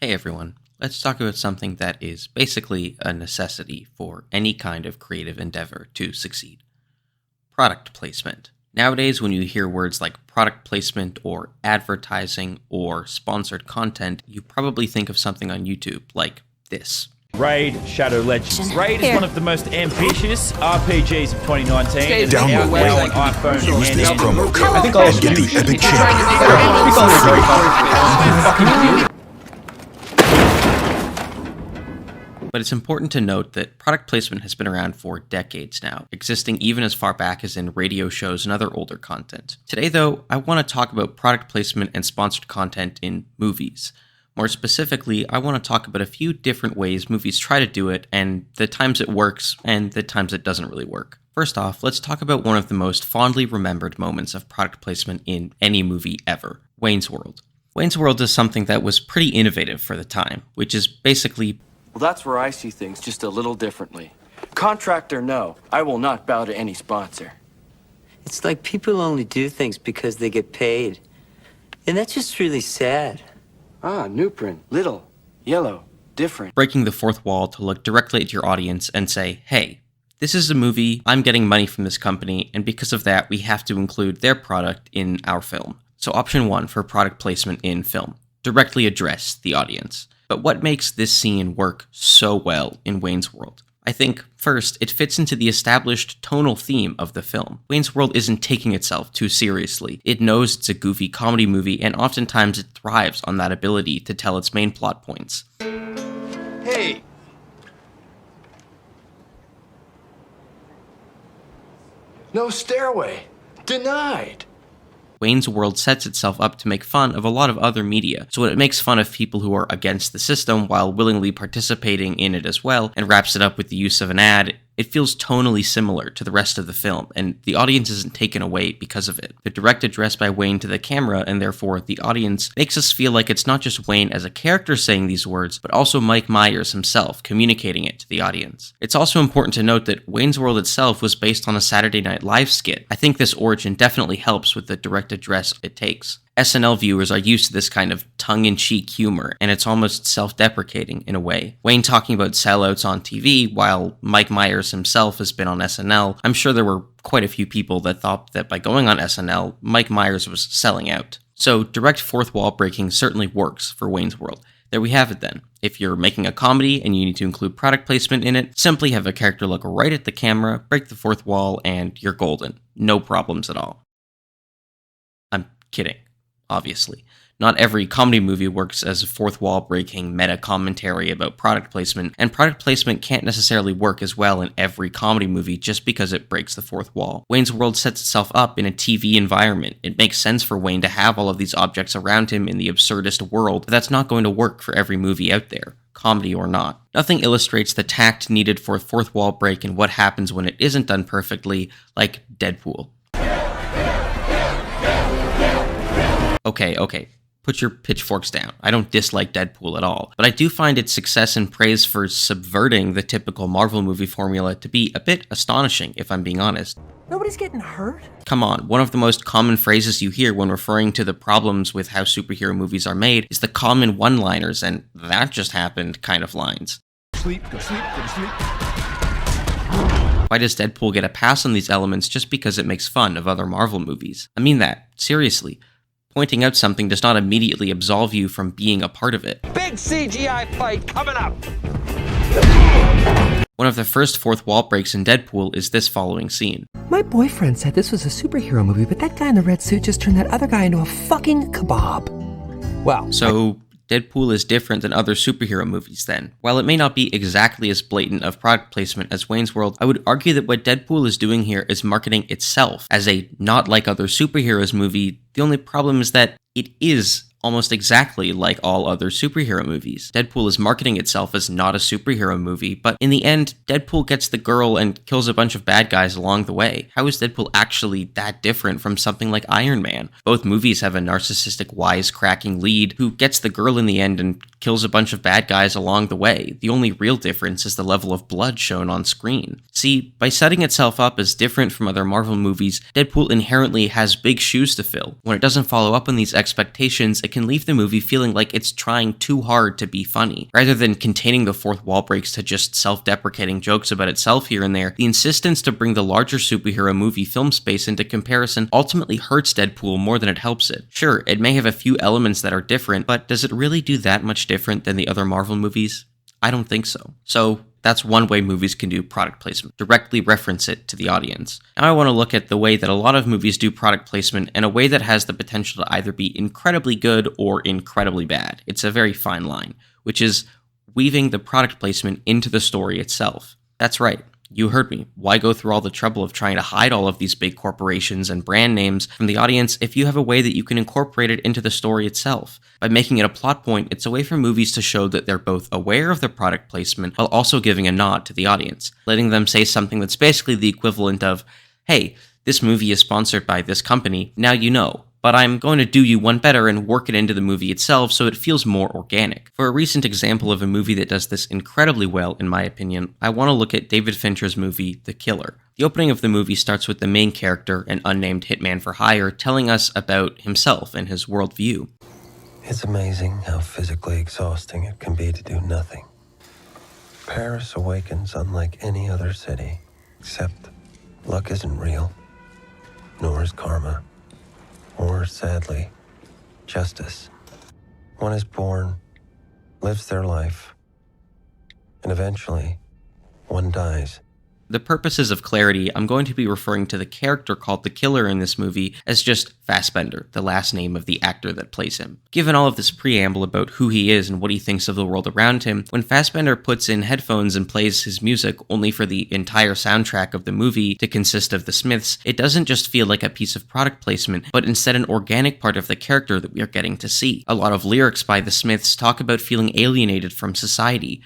Hey everyone, let's talk about something that is basically a necessity for any kind of creative endeavor to succeed. Product placement. Nowadays, when you hear words like product placement or advertising or sponsored content, you probably think of something on YouTube like this. Raid Shadow Legends. Raid is one of the most ambitious RPGs of 2019. Download Now on iPhone Use and this Android. promo code and get the epic share. But it's important to note that product placement has been around for decades now, existing even as far back as in radio shows and other older content. Today, though, I want to talk about product placement and sponsored content in movies. More specifically, I want to talk about a few different ways movies try to do it, and the times it works, and the times it doesn't really work. First off, let's talk about one of the most fondly remembered moments of product placement in any movie ever, Wayne's World. Wayne's World is something that was pretty innovative for the time, which is basically... Well, that's where I see things just a little differently. Contract or no, I will not bow to any sponsor. It's like people only do things because they get paid. And that's just really sad. Ah, new print. Little, yellow, different. breaking the fourth wall to look directly at your audience and say, hey, this is a movie, I'm getting money from this company, and because of that, we have to include their product in our film. So option 1 for product placement in film, directly address the audience. But what makes this scene work so well in Wayne's World? I think, first, it fits into the established tonal theme of the film. Wayne's World isn't taking itself too seriously. It knows it's a goofy comedy movie, and oftentimes it thrives on that ability to tell its main plot points. Hey! No stairway. Denied. Wayne's World sets itself up to make fun of a lot of other media, so it makes fun of people who are against the system while willingly participating in it as well, and wraps it up with the use of an ad. It feels tonally similar to the rest of the film, and the audience isn't taken away because of it. The direct address by Wayne to the camera, and therefore the audience, makes us feel like it's not just Wayne as a character saying these words, but also Mike Myers himself communicating it to the audience. It's also important to note that Wayne's World itself was based on a Saturday Night Live skit. I think this origin definitely helps with the direct address it takes. SNL viewers are used to this kind of tongue-in-cheek humor, and it's almost self-deprecating in a way. Wayne talking about sellouts on TV, while Mike Myers himself has been on SNL. I'm sure there were quite a few people that thought that by going on SNL, Mike Myers was selling out. So direct fourth wall breaking certainly works for Wayne's World. There we have it then. If you're making a comedy and you need to include product placement in it, simply have a character look right at the camera, break the fourth wall, and you're golden. No problems at all. I'm kidding. Obviously. Not every comedy movie works as a fourth wall breaking meta commentary about product placement, and product placement can't necessarily work as well in every comedy movie just because it breaks the fourth wall. Wayne's World sets itself up in a TV environment. It makes sense for Wayne to have all of these objects around him in the absurdist world, but that's not going to work for every movie out there, comedy or not. Nothing illustrates the tact needed for a fourth wall break and what happens when it isn't done perfectly, like Deadpool. Okay, put your pitchforks down. I don't dislike Deadpool at all, but I do find its success and praise for subverting the typical Marvel movie formula to be a bit astonishing, if I'm being honest. Nobody's getting hurt. Come on, one of the most common phrases you hear when referring to the problems with how superhero movies are made is the common one-liners and "that just happened" kind of lines. Sleep, go sleep, go to sleep. Why does Deadpool get a pass on these elements just because it makes fun of other Marvel movies? I mean that, seriously. Pointing out something does not immediately absolve you from being a part of it. Big CGI fight coming up! One of the first fourth wall breaks in Deadpool is this following scene. My boyfriend said this was a superhero movie, but that guy in the red suit just turned that other guy into a fucking kebab. Well, So, Deadpool is different than other superhero movies then. While it may not be exactly as blatant of product placement as Wayne's World, I would argue that what Deadpool is doing here is marketing itself as a not like other superheroes movie. The only problem is that it is almost exactly like all other superhero movies. Deadpool is marketing itself as not a superhero movie, but in the end, Deadpool gets the girl and kills a bunch of bad guys along the way. How is Deadpool actually that different from something like Iron Man? Both movies have a narcissistic, wisecracking lead who gets the girl in the end and kills a bunch of bad guys along the way. The only real difference is the level of blood shown on screen. See, by setting itself up as different from other Marvel movies, Deadpool inherently has big shoes to fill. When it doesn't follow up on these expectations, that can leave the movie feeling like it's trying too hard to be funny. Rather than containing the fourth wall breaks to just self-deprecating jokes about itself here and there, the insistence to bring the larger superhero movie film space into comparison ultimately hurts Deadpool more than it helps it. Sure, it may have a few elements that are different, but does it really do that much different than the other Marvel movies? I don't think so. So, that's one way movies can do product placement, directly reference it to the audience. Now I want to look at the way that a lot of movies do product placement in a way that has the potential to either be incredibly good or incredibly bad. It's a very fine line, which is weaving the product placement into the story itself. That's right. You heard me. Why go through all the trouble of trying to hide all of these big corporations and brand names from the audience if you have a way that you can incorporate it into the story itself? By making it a plot point, it's a way for movies to show that they're both aware of the product placement while also giving a nod to the audience, letting them say something that's basically the equivalent of, hey, this movie is sponsored by this company, now you know. But I'm going to do you one better and work it into the movie itself so it feels more organic. For a recent example of a movie that does this incredibly well, in my opinion, I want to look at David Fincher's movie, The Killer. The opening of the movie starts with the main character, an unnamed hitman for hire, telling us about himself and his worldview. It's amazing how physically exhausting it can be to do nothing. Paris awakens unlike any other city, except luck isn't real, nor is karma. Or, sadly, justice. One is born, lives their life, and eventually, one dies. The purposes of clarity, I'm going to be referring to the character called the Killer in this movie as just Fassbender, the last name of the actor that plays him. Given all of this preamble about who he is and what he thinks of the world around him, when Fassbender puts in headphones and plays his music only for the entire soundtrack of the movie to consist of the Smiths, it doesn't just feel like a piece of product placement, but instead an organic part of the character that we are getting to see. A lot of lyrics by the Smiths talk about feeling alienated from society.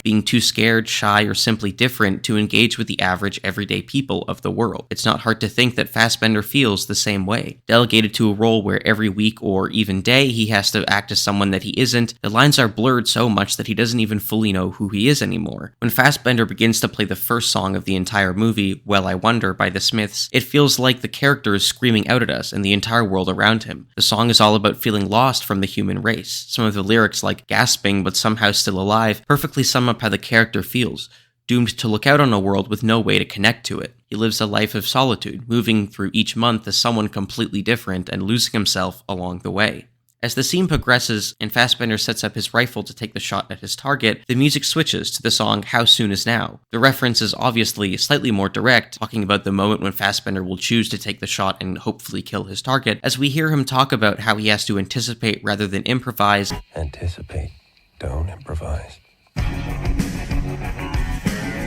Being too scared, shy, or simply different to engage with the average everyday people of the world. It's not hard to think that Fassbender feels the same way. Delegated to a role where every week or even day he has to act as someone that he isn't, the lines are blurred so much that he doesn't even fully know who he is anymore. When Fassbender begins to play the first song of the entire movie, Well I Wonder by the Smiths, it feels like the character is screaming out at us and the entire world around him. The song is all about feeling lost from the human race. Some of the lyrics, like gasping but somehow still alive, perfectly sum up how the character feels, doomed to look out on a world with no way to connect to it. He lives a life of solitude, moving through each month as someone completely different and losing himself along the way. As the scene progresses and Fassbender sets up his rifle to take the shot at his target, the music switches to the song How Soon Is Now. The reference is obviously slightly more direct, talking about the moment when Fassbender will choose to take the shot and hopefully kill his target, as we hear him talk about how he has to anticipate rather than improvise. Anticipate, don't improvise.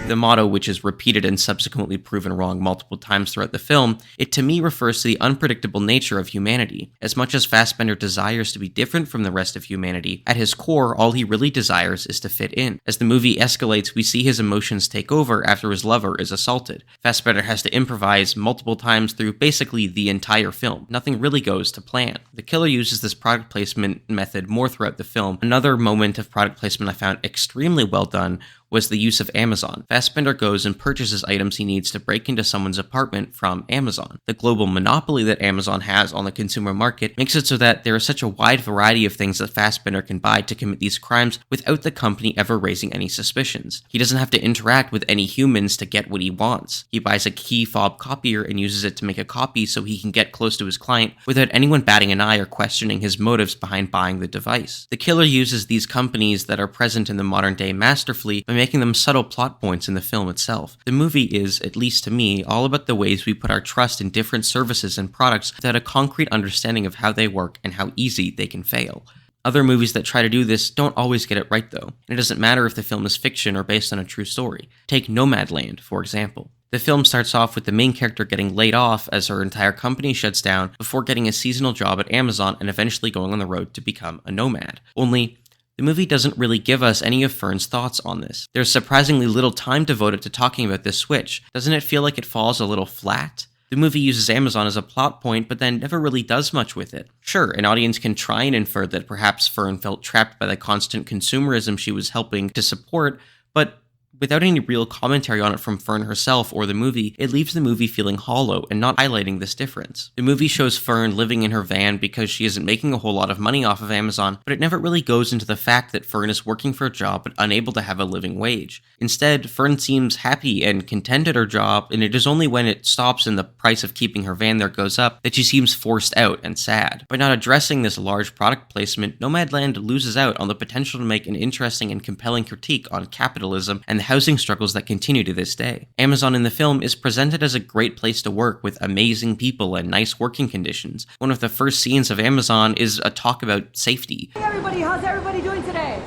The motto, which is repeated and subsequently proven wrong multiple times throughout the film, it to me refers to the unpredictable nature of humanity. As much as Fassbender desires to be different from the rest of humanity, at his core, all he really desires is to fit in. As the movie escalates, we see his emotions take over after his lover is assaulted. Fassbender has to improvise multiple times through basically the entire film. Nothing really goes to plan. The Killer uses this product placement method more throughout the film. Another moment of product placement I found extremely well done was the use of Amazon. Fassbender goes and purchases items he needs to break into someone's apartment from Amazon. The global monopoly that Amazon has on the consumer market makes it so that there is such a wide variety of things that Fassbender can buy to commit these crimes without the company ever raising any suspicions. He doesn't have to interact with any humans to get what he wants. He buys a key fob copier and uses it to make a copy so he can get close to his client without anyone batting an eye or questioning his motives behind buying the device. The Killer uses these companies that are present in the modern day master fleet by making them subtle plot points in the film itself. The movie is, at least to me, all about the ways we put our trust in different services and products without a concrete understanding of how they work and how easy they can fail. Other movies that try to do this don't always get it right though, and it doesn't matter if the film is fiction or based on a true story. Take Nomadland, for example. The film starts off with the main character getting laid off as her entire company shuts down before getting a seasonal job at Amazon and eventually going on the road to become a nomad. Only, the movie doesn't really give us any of Fern's thoughts on this. There's surprisingly little time devoted to talking about this switch. Doesn't it feel like it falls a little flat? The movie uses Amazon as a plot point, but then never really does much with it. Sure, an audience can try and infer that perhaps Fern felt trapped by the constant consumerism she was helping to support, but without any real commentary on it from Fern herself or the movie, it leaves the movie feeling hollow and not highlighting this difference. The movie shows Fern living in her van because she isn't making a whole lot of money off of Amazon, but it never really goes into the fact that Fern is working for a job but unable to have a living wage. Instead, Fern seems happy and content at her job, and it is only when it stops and the price of keeping her van there goes up that she seems forced out and sad. By not addressing this large product placement, Nomadland loses out on the potential to make an interesting and compelling critique on capitalism and the housing struggles that continue to this day. Amazon in the film is presented as a great place to work with amazing people and nice working conditions. One of the first scenes of Amazon is a talk about safety. Hey everybody, how's everybody doing today?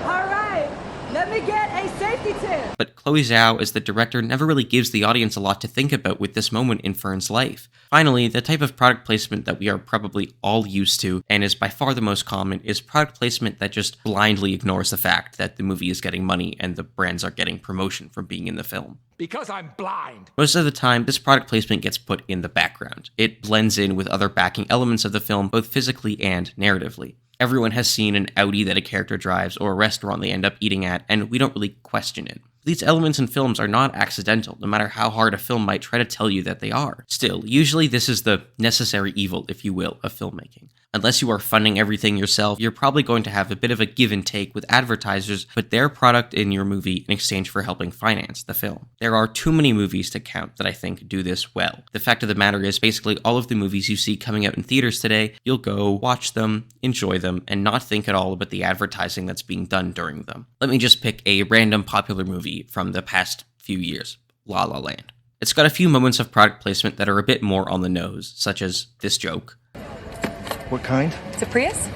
Alright, let me get a safety tip. But Chloe Zhao as the director never really gives the audience a lot to think about with this moment in Fern's life. Finally, the type of product placement that we are probably all used to, and is by far the most common, is product placement that just blindly ignores the fact that the movie is getting money and the brands are getting promotion from being in the film. Because I'm blind. Most of the time, this product placement gets put in the background. It blends in with other backing elements of the film, both physically and narratively. Everyone has seen an Audi that a character drives or a restaurant they end up eating at, and we don't really question it. These elements in films are not accidental, no matter how hard a film might try to tell you that they are. Still, usually this is the necessary evil, if you will, of filmmaking. Unless you are funding everything yourself, you're probably going to have a bit of a give and take with advertisers put their product in your movie in exchange for helping finance the film. There are too many movies to count that I think do this well. The fact of the matter is, basically all of the movies you see coming out in theaters today, you'll go watch them, enjoy them, and not think at all about the advertising that's being done during them. Let me just pick a random popular movie from the past few years, La La Land. It's got a few moments of product placement that are a bit more on the nose, such as this joke. What kind? It's a Prius?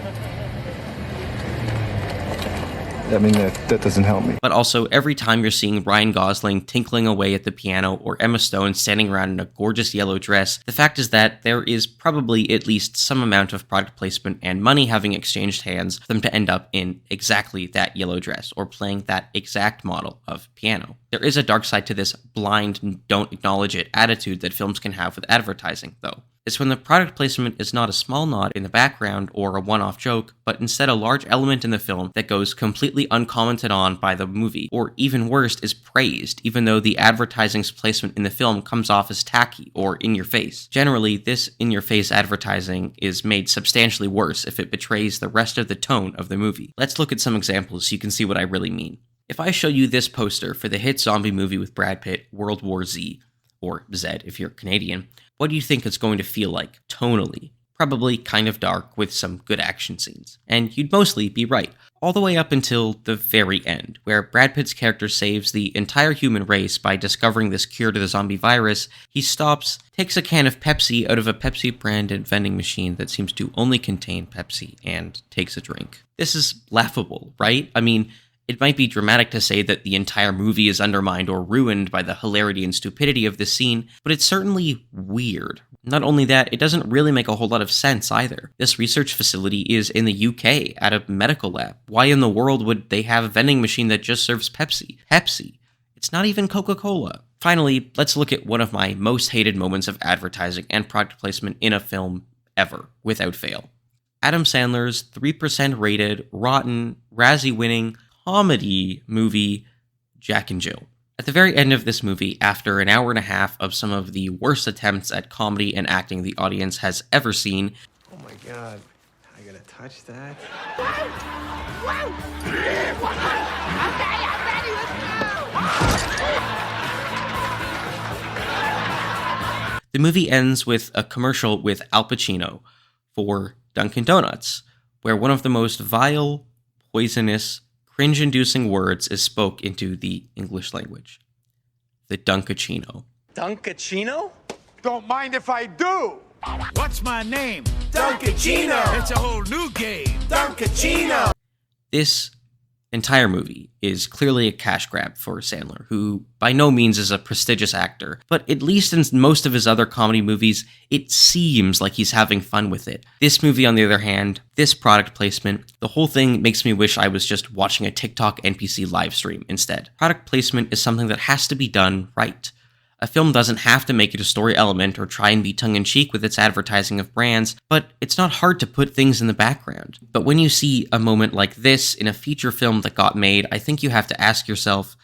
I mean, that doesn't help me. But also, every time you're seeing Ryan Gosling tinkling away at the piano or Emma Stone standing around in a gorgeous yellow dress, the fact is that there is probably at least some amount of product placement and money having exchanged hands for them to end up in exactly that yellow dress or playing that exact model of piano. There is a dark side to this blind, don't acknowledge it attitude that films can have with advertising, though. It's when the product placement is not a small nod in the background or a one-off joke, but instead a large element in the film that goes completely uncommented on by the movie, or even worse, is praised, even though the advertising's placement in the film comes off as tacky or in your face. Generally, this in-your-face advertising is made substantially worse if it betrays the rest of the tone of the movie. Let's look at some examples so you can see what I really mean. If I show you this poster for the hit zombie movie with Brad Pitt, World War Z, or Z if you're Canadian, what do you think it's going to feel like, tonally? Probably kind of dark with some good action scenes. And you'd mostly be right, all the way up until the very end, where Brad Pitt's character saves the entire human race by discovering this cure to the zombie virus. He stops, takes a can of Pepsi out of a Pepsi-branded vending machine that seems to only contain Pepsi, and takes a drink. This is laughable, right? I mean, it might be dramatic to say that the entire movie is undermined or ruined by the hilarity and stupidity of this scene, but it's certainly weird. Not only that, it doesn't really make a whole lot of sense either. This research facility is in the UK at a medical lab. Why in the world would they have a vending machine that just serves Pepsi? Pepsi. It's not even Coca-Cola. Finally, let's look at one of my most hated moments of advertising and product placement in a film ever, without fail. Adam Sandler's 3% rated, rotten, Razzie-winning comedy movie, Jack and Jill. At the very end of this movie, after an hour and a half of some of the worst attempts at comedy and acting the audience has ever seen, Oh my god, I gotta touch that? the movie ends with a commercial with Al Pacino for Dunkin' Donuts, where one of the most vile, poisonous, cringe-inducing words is spoke into the English language. The Dunkachino. Dunkachino? Don't mind if I do. What's my name? Dunkachino. It's a whole new game. Dunkachino. This entire movie is clearly a cash grab for Sandler, who by no means is a prestigious actor, but at least in most of his other comedy movies, it seems like he's having fun with it. This movie, on the other hand, this product placement, the whole thing makes me wish I was just watching a TikTok NPC live stream instead. Product placement is something that has to be done right. A film doesn't have to make it a story element or try and be tongue-in-cheek with its advertising of brands, but it's not hard to put things in the background. But when you see a moment like this in a feature film that got made, I think you have to ask yourself,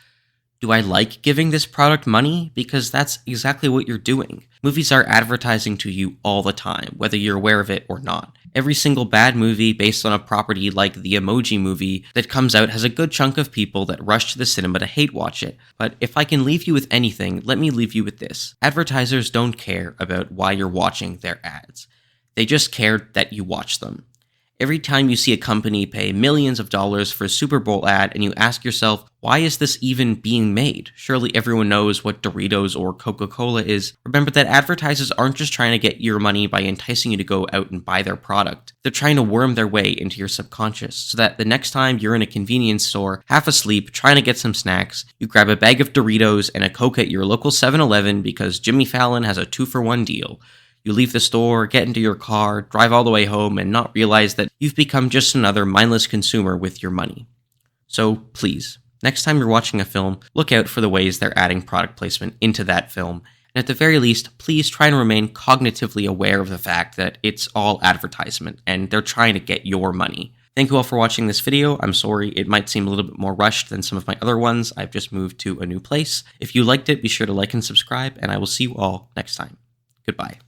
do I like giving this product money? Because that's exactly what you're doing. Movies are advertising to you all the time, whether you're aware of it or not. Every single bad movie based on a property like the Emoji Movie that comes out has a good chunk of people that rush to the cinema to hate watch it. But if I can leave you with anything, let me leave you with this. Advertisers don't care about why you're watching their ads. They just care that you watch them. Every time you see a company pay millions of dollars for a Super Bowl ad and you ask yourself, why is this even being made? Surely everyone knows what Doritos or Coca-Cola is. Remember that advertisers aren't just trying to get your money by enticing you to go out and buy their product. They're trying to worm their way into your subconscious so that the next time you're in a convenience store, half asleep, trying to get some snacks, you grab a bag of Doritos and a Coke at your local 7-Eleven because Jimmy Fallon has a 2-for-1 deal. You leave the store, get into your car, drive all the way home, and not realize that you've become just another mindless consumer with your money. So please, next time you're watching a film, look out for the ways they're adding product placement into that film. And at the very least, please try and remain cognitively aware of the fact that it's all advertisement, and they're trying to get your money. Thank you all for watching this video. I'm sorry it might seem a little bit more rushed than some of my other ones. I've just moved to a new place. If you liked it, be sure to like and subscribe, and I will see you all next time. Goodbye.